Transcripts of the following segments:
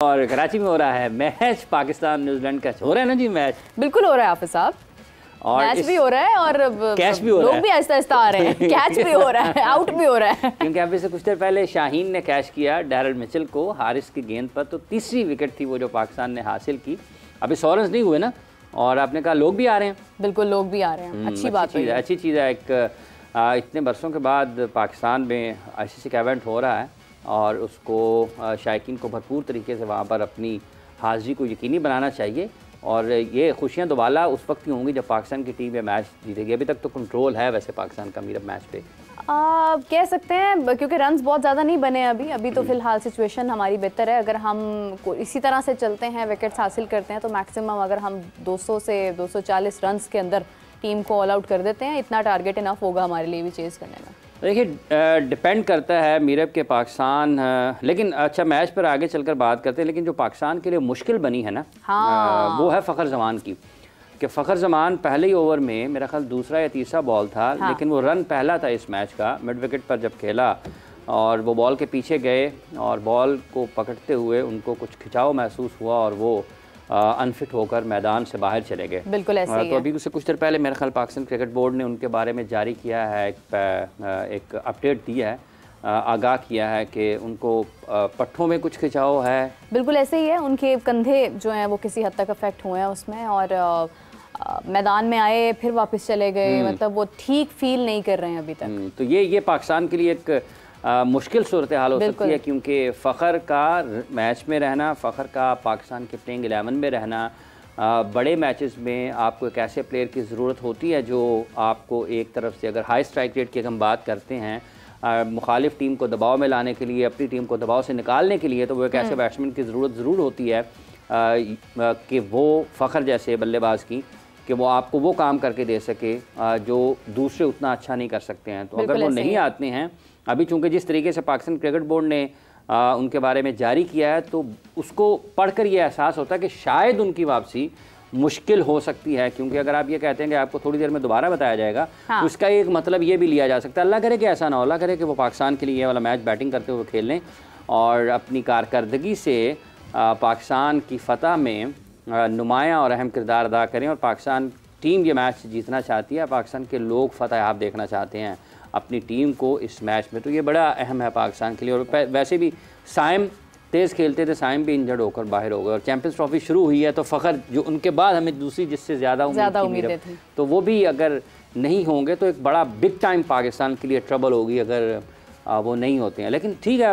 और कराची में हो रहा है मैच, पाकिस्तान न्यूजीलैंड का हो रहा है ना जी मैच। बिल्कुल हो रहा है हाफिज साहब, और मैच भी हो रहा है और कैच भी हो रहा है, लोग भी आहिस्ता आहिस्ता आ रहे हैं, कैच भी हो रहा है, आउट भी हो रहा है। क्योंकि अभी से कुछ देर पहले शाहीन ने कैच किया डैरल मिचेल को हारिस की गेंद पर, तो तीसरी विकेट थी वो जो पाकिस्तान ने हासिल की। अभी 100 रन नहीं हुए ना, और आपने कहा लोग भी आ रहे हैं। बिल्कुल लोग भी आ रहे हैं, अच्छी बात है, अच्छी चीज़ है। इतने बरसों के बाद पाकिस्तान में ICC का इवेंट हो रहा है और उसको शायकीन को भरपूर तरीके से वहाँ पर अपनी हाज़िरी को यकीनी बनाना चाहिए। और ये खुशियाँ दोबारा उस वक्त ही होंगी जब पाकिस्तान की टीम ये मैच जीतेगी। अभी तक तो कंट्रोल है वैसे पाकिस्तान का मीरब मैच पे, कह सकते हैं, क्योंकि रन्स बहुत ज़्यादा नहीं बने अभी तो फ़िलहाल सिचुएशन हमारी बेहतर है। अगर हम इसी तरह से चलते हैं, विकेट्स हासिल करते हैं, तो मैक्सिमम अगर हम 200 से 240 रन्स के अंदर टीम को ऑल आउट कर देते हैं, इतना टारगेट इनफ होगा हमारे लिए भी चेज़ करने में। देखिए डिपेंड करता है मीरब के पाकिस्तान, लेकिन अच्छा मैच पर आगे चलकर बात करते हैं। लेकिन जो पाकिस्तान के लिए मुश्किल बनी है ना, हाँ। वो है फ़खर जमान की, कि फ़खर जमान पहले ही ओवर में मेरा ख्याल दूसरा या तीसरा बॉल था, हाँ। लेकिन वो रन पहला था इस मैच का, मिड विकेट पर जब खेला और वो बॉल के पीछे गए और बॉल को पकड़ते हुए उनको कुछ खिंचाव महसूस हुआ और वो अनफिट होकर मैदान से बाहर चले गए। बिल्कुल ऐसे ही तो अभी उससे कुछ देर पहले मेरे ख्याल पाकिस्तान क्रिकेट बोर्ड ने उनके बारे में जारी किया है, एक अपडेट दिया है, आगाह किया है कि उनको पट्ठों में कुछ खिंचाव है। बिल्कुल ऐसे ही है, उनके कंधे जो हैं वो किसी हद तक अफेक्ट हुए हैं उसमें, और मैदान में आए फिर वापस चले गए, मतलब वो ठीक फील नहीं कर रहे हैं अभी तक। तो ये पाकिस्तान के लिए एक मुश्किल सूरत हाल हो सकती है, क्योंकि फ़खर का मैच में रहना, फ़खर का पाकिस्तान के प्लेइंग 11 में रहना, बड़े मैचेस में आपको एक ऐसे प्लेयर की ज़रूरत होती है जो आपको एक तरफ से, अगर हाई स्ट्राइक रेट की हम बात करते हैं, मुखालिफ टीम को दबाव में लाने के लिए, अपनी टीम को दबाव से निकालने के लिए, तो वो एक ऐसे बैट्समैन की ज़रूरत ज़रूर होती है कि वो फ़खर जैसे बल्लेबाज की, कि वो आपको वो काम करके दे सके जो दूसरे उतना अच्छा नहीं कर सकते हैं। तो अगर वो नहीं आते हैं अभी, चूँकि जिस तरीके से पाकिस्तान क्रिकेट बोर्ड ने उनके बारे में जारी किया है, तो उसको पढ़कर ये एहसास होता है कि शायद उनकी वापसी मुश्किल हो सकती है। क्योंकि अगर आप ये कहते हैं कि आपको थोड़ी देर में दोबारा बताया जाएगा, हाँ। तो उसका एक मतलब ये भी लिया जा सकता है, अल्लाह करे कि ऐसा ना हो, अल्लाह करे कि वो पाकिस्तान के लिए ये वाला मैच बैटिंग करते हुए खेल लें और अपनी कारकर्दगी से पाकिस्तान की फ़तह में नुमायाँ और अहम किरदार अदा करें। और पाकिस्तान टीम ये मैच जीतना चाहती है, पाकिस्तान के लोग फ़तह आप देखना चाहते हैं अपनी टीम को इस मैच में, तो ये बड़ा अहम है पाकिस्तान के लिए। और वैसे भी साइम तेज़ खेलते थे, साइम भी इंजर्ड होकर बाहर हो गए और चैंपियंस ट्रॉफी शुरू हुई है, तो फ़खर जो उनके बाद हमें दूसरी जिससे ज़्यादा उम्मीदें थी, तो वो भी अगर नहीं होंगे तो एक बड़ा बिग टाइम पाकिस्तान के लिए ट्रबल होगी अगर वो नहीं होते हैं। लेकिन ठीक है,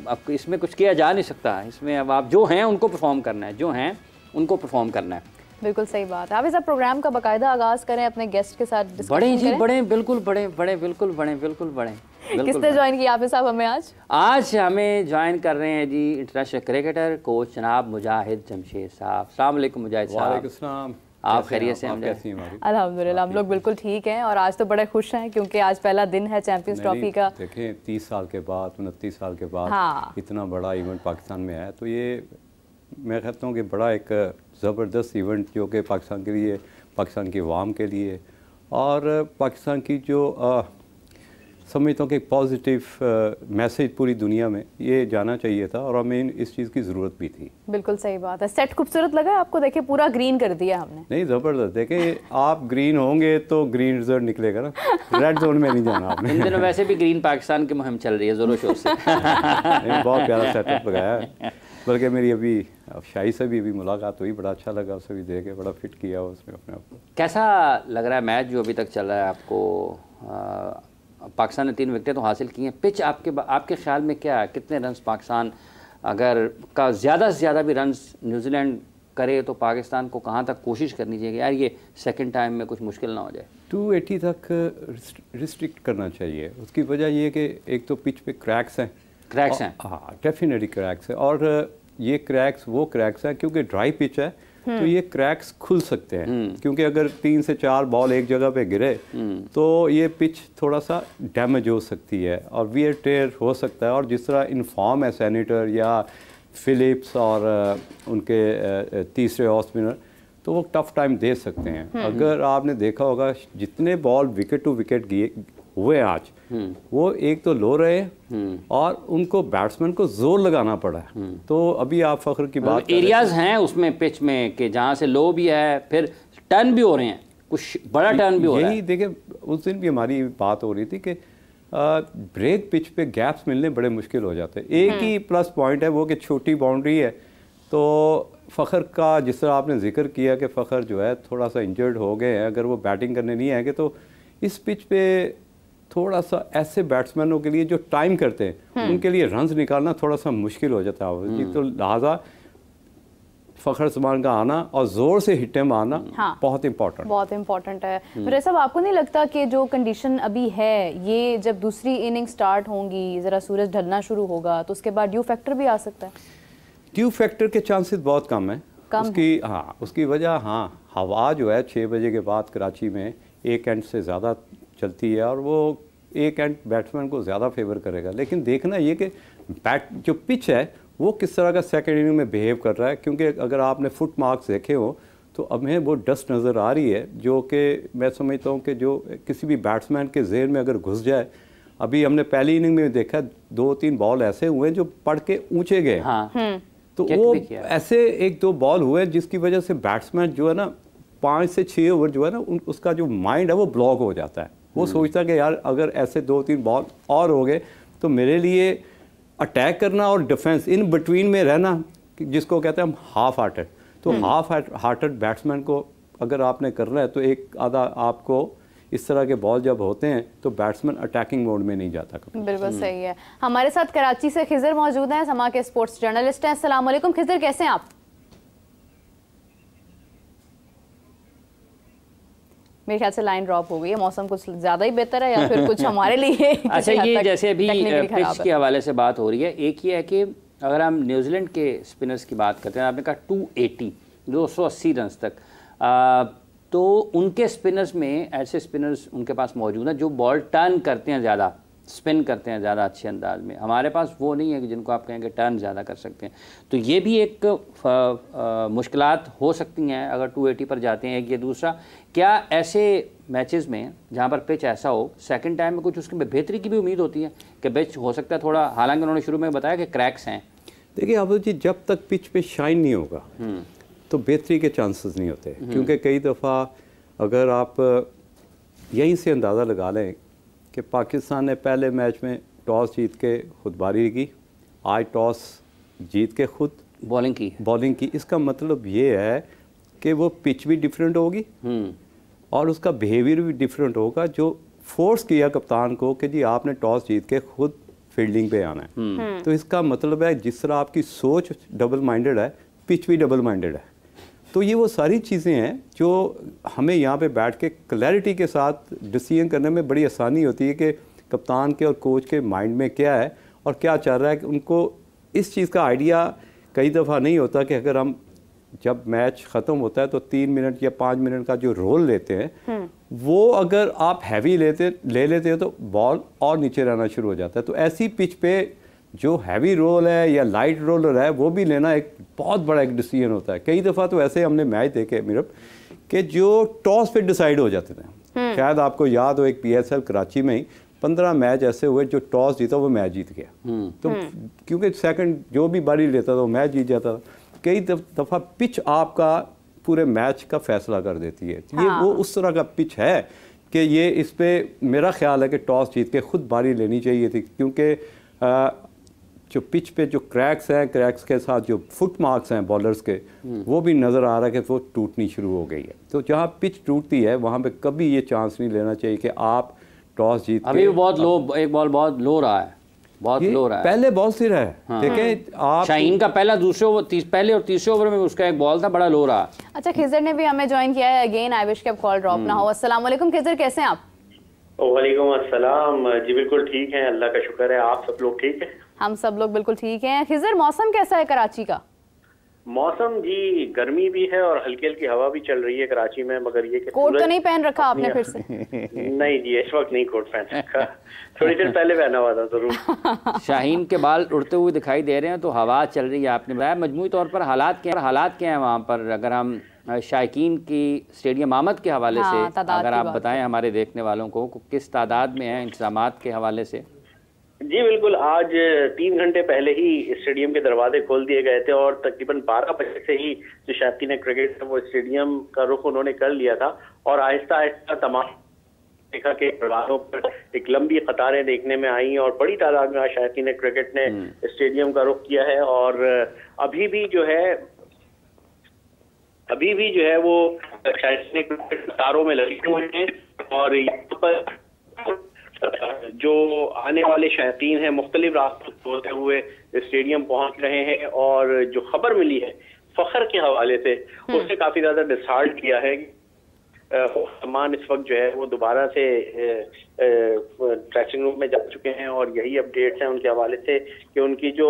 अब इसमें कुछ किया जा नहीं सकता, इसमें अब आप जो हैं उनको परफॉर्म करना है, जो हैं उनको परफॉर्म करना है। बिल्कुल सही बात है। आप इस प्रोग्राम का बाकायदा आगाज़ करें, अपने गेस्ट के साथ डिस्कशन बढ़े जी, करें। बढ़े, बिल्कुल बढ़े, बिल्कुल बढ़े। किसने ज्वाइन किया हाफिज साहब हमें आज हमें ज्वाइन कर रहे हैं जी इंटरनेशनल क्रिकेटर कोच जनाब मुजाहिद जमशेद साहब। अस्सलाम वालेकुम मुजाहिद साहब। वालेकुम सलाम। आप खैरियत से? अल्हम्दुलिल्लाह हम लोग बिल्कुल ठीक हैं, और आज तो बड़े खुश हैं क्योंकि आज पहला दिन है चैंपियंस ट्रॉफी का। देखें 30 साल के बाद, 29 साल के बाद, हाँ। इतना बड़ा इवेंट पाकिस्तान में है, तो ये मैं कहता हूँ कि बड़ा एक ज़बरदस्त इवेंट जो कि पाकिस्तान के लिए, पाकिस्तान की अवाम के लिए और पाकिस्तान की जो समझता हूँ कि पॉजिटिव मैसेज पूरी दुनिया में ये जाना चाहिए था, और हमें इस चीज़ की ज़रूरत भी थी। बिल्कुल सही बात है। सेट खूबसूरत लगा आपको? देखिए पूरा ग्रीन कर दिया हमने। नहीं, ज़बरदस्त। देखें आप ग्रीन होंगे तो ग्रीन रिजल्ट निकलेगा ना, रेड जोन में नहीं जाना आपने। इन दिनों वैसे भी ग्रीन पाकिस्तान की मुहिम चल रही है ज़ोरों शोर से। बहुत प्यारा सेटअप लगाया है, बल्कि मेरी अभी शाही से भी मुलाकात हुई, बड़ा अच्छा लगा, उसे भी देख के बड़ा फिट किया उसने अपने आप को। कैसा लग रहा है मैच जो अभी तक चल रहा है आपको? पाकिस्तान ने 3 विकेटें तो हासिल की हैं, पिच आपके ख्याल में क्या है, कितने रन्स पाकिस्तान अगर का ज़्यादा से ज़्यादा भी रन्स न्यूजीलैंड करे तो पाकिस्तान को कहाँ तक कोशिश करनी चाहिए यार ये सेकंड टाइम में कुछ मुश्किल ना हो जाए? 280 तक रिस्ट्रिक्ट करना चाहिए। उसकी वजह ये कि एक तो पिच पे क्रैक्स हैं, हाँ डेफिनेटली क्रैक्स है, और ये क्रैक्स वो क्रैक्स हैं क्योंकि ड्राई पिच है, तो ये क्रैक्स खुल सकते हैं, क्योंकि अगर 3 से 4 बॉल एक जगह पे गिरे तो ये पिच थोड़ा सा डैमेज हो सकती है और वियर टेयर हो सकता है। और जिस तरह इन्फॉर्म है सैनिटर या फिलिप्स और उनके तीसरे ऑफ स्पिनर, तो वो टफ टाइम दे सकते हैं। अगर आपने देखा होगा जितने बॉल विकेट टू विकेट हुए आज, वो एक तो लो रहे और उनको बैट्समैन को जोर लगाना पड़ा है। तो अभी आप फखर की बात, एरियाज हैं उसमें पिच में कि जहाँ से लो भी है, फिर टर्न भी हो रहे हैं, कुछ बड़ा टर्न भी हो रहा है। यही देखिए, उस दिन भी हमारी बात हो रही थी कि ब्रेक पिच पे गैप्स मिलने बड़े मुश्किल हो जाते हैं। एक ही प्लस पॉइंट है वो कि छोटी बाउंड्री है। तो फ़खर का जिस तरह आपने जिक्र किया कि फ़खर जो है थोड़ा सा इंजर्ड हो गए हैं, अगर वो बैटिंग करने नहीं आएंगे तो इस पिच पे थोड़ा सा ऐसे बैट्समैनों के लिए जो टाइम करते हैं उनके लिए रन्स निकालना थोड़ा सा मुश्किल हो जाता है। तो लिहाजा फ़खर जमान का आना और ज़ोर से हिट में आना बहुत इम्पोर्टेंट है। मेरे साहब, आपको नहीं लगता कि जो कंडीशन अभी है, ये जब दूसरी इनिंग स्टार्ट होंगी, ज़रा सूरज ढलना शुरू होगा, तो उसके बाद ड्यू फैक्टर भी आ सकता है? ड्यू फैक्टर के चांसेस बहुत कम है। उसकी वजह हवा जो है 6 बजे के बाद कराची में एक एंड से ज़्यादा चलती है और वो एक एंड बैट्समैन को ज़्यादा फेवर करेगा। लेकिन देखना ये कि जो पिच है वो किस तरह का सेकेंड इनिंग में बिहेव कर रहा है, क्योंकि अगर आपने फुट मार्क्स देखे हो तो हमें वो डस्ट नज़र आ रही है जो कि मैं समझता हूँ कि जो किसी भी बैट्समैन के ज़हन में अगर घुस जाए। अभी हमने पहली इनिंग में देखा 2-3 बॉल ऐसे हुए जो पड़ के ऊँचे गए। तो वो ऐसे 1-2 बॉल हुए जिसकी वजह से बैट्समैन जो है ना 5 से 6 ओवर जो है ना उसका जो माइंड है वो ब्लॉक हो जाता है। वो सोचता है कि यार अगर ऐसे 2-3 बॉल और हो गए तो मेरे लिए अटैक करना और डिफेंस इन बिटवीन में रहना, जिसको कहते हैं हम हाफ हार्टेड, तो हाफ हार्टेड बैट्समैन को अगर आपने करना है तो एक आधा आपको इस तरह के बॉल जब होते हैं तो बैट्समैन अटैकिंग मोड में नहीं जाता कभी। बिल्कुल सही है। हमारे साथ कराची से खिजर मौजूद हैं, समा के स्पोर्ट्स जर्नलिस्ट हैं। अस्सलाम वालेकुम खिजर, कैसे हैं आप? मेरे ख्याल से लाइन ड्रॉप हो गई है। मौसम कुछ ज़्यादा ही बेहतर है या फिर कुछ हमारे लिए अच्छा, ये जैसे अभी पिच के हवाले से बात हो रही है, एक ही है कि अगर हम न्यूजीलैंड के स्पिनर्स की बात करते हैं, आपने कहा 280 280 रन तक, तो उनके स्पिनर्स में ऐसे स्पिनर्स उनके पास मौजूद हैं जो बॉल टर्न करते हैं, ज़्यादा स्पिन करते हैं ज़्यादा अच्छे अंदाज में। हमारे पास वो नहीं है कि जिनको आप कहेंगे टर्न ज़्यादा कर सकते हैं। तो ये भी एक मुश्किलात हो सकती हैं अगर 280 पर जाते हैं। एक ये, दूसरा क्या ऐसे मैचेस में जहाँ पर पिच ऐसा हो सेकंड टाइम में कुछ उसकी बेहतरी की भी उम्मीद होती है कि पिच हो सकता है थोड़ा, हालांकि उन्होंने शुरू में बताया कि क्रैक्स हैं। देखिए आबू जी, जब तक पिच पे शाइन नहीं होगा तो बेहतरी के चांसेस नहीं होते, क्योंकि कई दफ़ा अगर आप यहीं से अंदाज़ा लगा लें कि पाकिस्तान ने पहले मैच में टॉस जीत के खुद बारी की, आज टॉस जीत के खुद बॉलिंग की। इसका मतलब ये है कि वो पिच भी डिफरेंट होगी और उसका बिहेवियर भी डिफरेंट होगा, जो फोर्स किया कप्तान को कि जी आपने टॉस जीत के खुद फील्डिंग पे आना है। तो इसका मतलब है जिस तरह आपकी सोच डबल माइंडेड है, पिच भी डबल माइंडेड है। तो ये वो सारी चीज़ें हैं जो हमें यहाँ पे बैठ के क्लैरिटी के साथ डिसीजन करने में बड़ी आसानी होती है कि कप्तान के और कोच के माइंड में क्या है और क्या चल रहा है। कि उनको इस चीज़ का आइडिया कई दफ़ा नहीं होता कि अगर हम जब मैच ख़त्म होता है तो 3 मिनट या 5 मिनट का जो रोल लेते हैं वो अगर आप हैवी ले लेते हो तो बॉल और नीचे रहना शुरू हो जाता है। तो ऐसी पिच पे जो हैवी रोल है या लाइट रोलर है वो भी लेना एक बहुत बड़ा एक डिसीजन होता है। कई दफ़ा तो ऐसे हमने मैच देखे मिरब कि जो टॉस पे डिसाइड हो जाते थे। शायद आपको याद हो एक PSL कराची में ही 15 मैच ऐसे हुए जो टॉस जीता वो मैच जीत गया। तो क्योंकि सेकंड जो भी बारी लेता था वो मैच जीत जाता था। कई दफ़ा पिच आपका पूरे मैच का फैसला कर देती है। ये वो उस तरह का पिच है कि ये इस पर मेरा ख्याल है कि टॉस जीत के खुद बारी लेनी चाहिए थी, क्योंकि जो पिच पे जो क्रैक्स हैं, क्रैक्स के साथ जो फुट मार्क्स हैं बॉलर्स के, वो भी नज़र आ रहा है कि वो टूटनी शुरू हो गई है। तो जहाँ पिच टूटती है वहाँ पे कभी ये चांस नहीं लेना चाहिए कि आप टॉस जीत के। अभी बहुत लो, एक बॉल बहुत लो रहा है, बहुत लो रहा है। पहले बॉल सिर है, देखें आप शाहीन का पहला पहले और तीसरे ओवर में उसका एक बॉल था बड़ा लो रहा। अच्छा, खिजर ने भी हमें ज्वाइन किया है अगेन। आई विश के अब कॉल ड्रॉप ना हो। अस्सलाम वालेकुम खिजर, कैसे हैं आप? वालेकुम अस्सलाम जी, बिल्कुल ठीक है, अल्लाह का शुक्र है। आप सब लोग ठीक है? हम सब लोग बिल्कुल ठीक हैं। खिजर, मौसम कैसा है कराची का? मौसम जी गर्मी भी है और हल्की हल्की हवा भी चल रही है कराची में, मगर ये कि कोट तो नहीं पहन रखा आपने फिर से? नहीं जी, इस वक्त नहीं कोट पहन रखा, थोड़ी देर पहले पहना हुआ था जरूर। शाहीन के बाल उड़ते हुए दिखाई दे रहे हैं, तो हवा चल रही है आपने बताया। मजमूई तौर पर हालात क्या हैं वहाँ पर, अगर हम शायकीन की स्टेडियम आमद के हवाले से अगर आप बताएं हमारे देखने वालों को, किस तादाद में है इंतजामात के हवाले से? जी बिल्कुल, आज 3 घंटे पहले ही स्टेडियम के दरवाजे खोल दिए गए थे और तकरीबन 12 बजे से ही जो शायकीन क्रिकेट वो स्टेडियम का रुख उन्होंने कर लिया था और आहिस्ता आहिस्ता तमाम देखा कि दरवाजों पर एक लंबी कतारें देखने में आई और बड़ी तादाद में शायकीन क्रिकेट ने स्टेडियम का रुख किया है। और अभी भी जो है वो शायकीन क्रिकेट कतारों में लगे हुए हैं और यहाँ पर जो आने वाले शायकीन हैं मुख्तलिफ रास्तों से होते हुए स्टेडियम पहुंच रहे हैं। और जो खबर मिली है फखर के हवाले से उससे काफी ज्यादा डिसहार्ट किया है। सामान इस वक्त जो है वो दोबारा से ड्रेसिंग रूम में जा चुके हैं और यही अपडेट्स हैं उनके हवाले से कि उनकी जो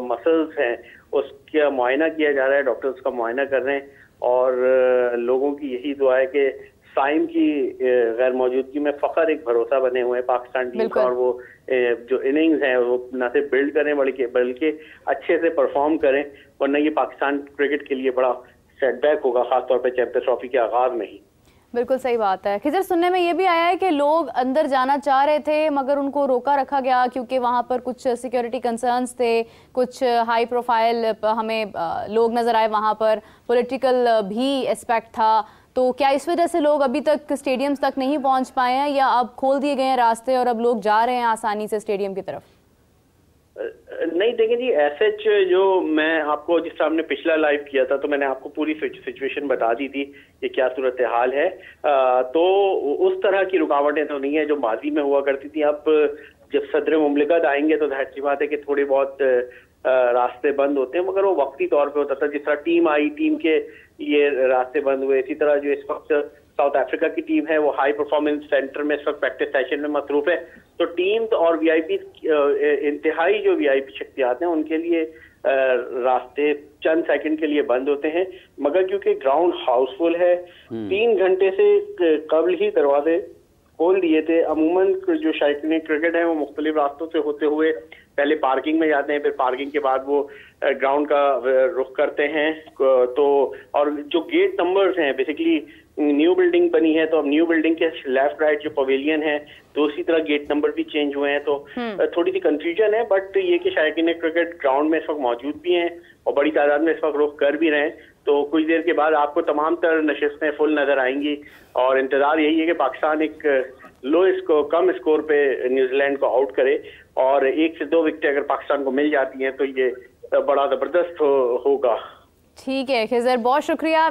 मसल्स हैं उसका मुआयना किया जा रहा है, डॉक्टर्स का मुआयना कर रहे हैं और लोगों की यही दुआ है कि साइम की गैर मौजूदगी में फखर एक भरोसा बने हुए हैं पाकिस्तान टीम का और वो जो इनिंग्स हैं वो न सिर्फ बिल्ड करें बल्कि अच्छे से परफॉर्म करें, वरना ये पाकिस्तान क्रिकेट के लिए बड़ा सेटबैक होगा, खासतौर पे चैंपियंस ट्रॉफी के आगाज में ही। बिल्कुल सही बात है। खिजर, सुनने में ये भी आया है कि लोग अंदर जाना चाह रहे थे मगर उनको रोका रखा गया क्योंकि वहाँ पर कुछ सिक्योरिटी कंसर्न्स थे, कुछ हाई प्रोफाइल हमें लोग नज़र आए, वहाँ पर पॉलिटिकल भी एस्पेक्ट था। तो क्या इस वजह से लोग अभी तक स्टेडियम्स तक नहीं पहुँच पाए हैं या अब खोल दिए गए हैं रास्ते और अब लोग जा रहे हैं आसानी से स्टेडियम की तरफ? नहीं देखें जी, एसएच जो मैं आपको जिस तरह हमने पिछला लाइव किया था तो मैंने आपको पूरी सिचुएशन बता दी थी ये क्या सूरत हाल है। तो उस तरह की रुकावटें तो नहीं है जो माजी में हुआ करती थी। अब जब सदर मुमलिकत आएंगे तो जाहिर सी बात है कि थोड़ी बहुत रास्ते बंद होते हैं, मगर वो वक्ती तौर पे होता था। जिस तरह टीम आई, टीम के ये रास्ते बंद हुए, इसी तरह जो इस वक्त साउथ अफ्रीका की टीम है वो हाई परफॉर्मेंस सेंटर में इस वक्त प्रैक्टिस सेशन में मसरूफ है। तो टीम और वीआईपी इंतहाई जो वीआईपी शख्सियात हैं उनके लिए रास्ते चंद सेकंड के लिए बंद होते हैं, मगर क्योंकि ग्राउंड हाउसफुल है 3 घंटे से कबल ही दरवाजे खोल दिए थे। अमूमन जो शायकीन क्रिकेट है वो मुख्तलिफ रास्तों से होते हुए पहले पार्किंग में जाते हैं, फिर पार्किंग के बाद वो ग्राउंड का रुख करते हैं। तो और जो गेट नंबर्स हैं, बेसिकली न्यू बिल्डिंग बनी है तो अब न्यू बिल्डिंग के लेफ्ट राइट जो पवेलियन है तो उसी तरह गेट नंबर भी चेंज हुए हैं। तो थोड़ी सी कंफ्यूजन है, बट ये कि शायकीन क्रिकेट ग्राउंड में इस वक्त मौजूद भी हैं और बड़ी तादाद में इस वक्त रुख कर भी रहे हैं। तो कुछ देर के बाद आपको तमाम तर नशिस्तें फुल नजर आएंगी और इंतजार यही है कि पाकिस्तान एक कम स्कोर पे न्यूजीलैंड को आउट करे और 1 से 2 विकेटें अगर पाकिस्तान को मिल जाती हैं तो ये बड़ा जबरदस्त होगा। ठीक है खिजर, बहुत शुक्रिया।